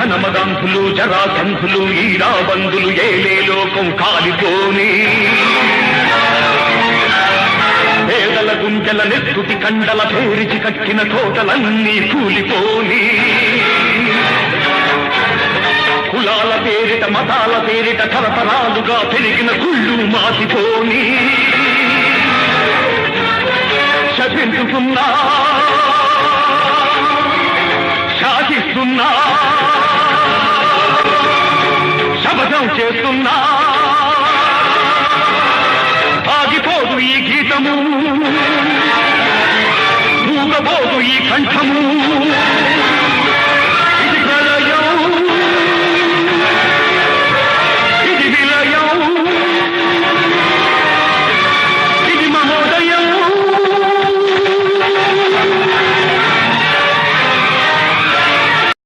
ఘనమదంతులు జరాసంధులు ఈ రాబందులు ఏలే లోకం కాలిపోని పేదల గుంజల నెత్తుటి కండల పేరిచి కట్టిన తోటలన్నీ కూలిపోని కులాల పేరిట మతాల పేరిట తరతరాలుగా పెరిగిన కుళ్ళు మాసిపోని శపించుకున్నా శాసిస్తున్నా శపథం చేస్తున్నా ఆగిపోదు ఈ గీతము మూగబోదు ఈ కంఠము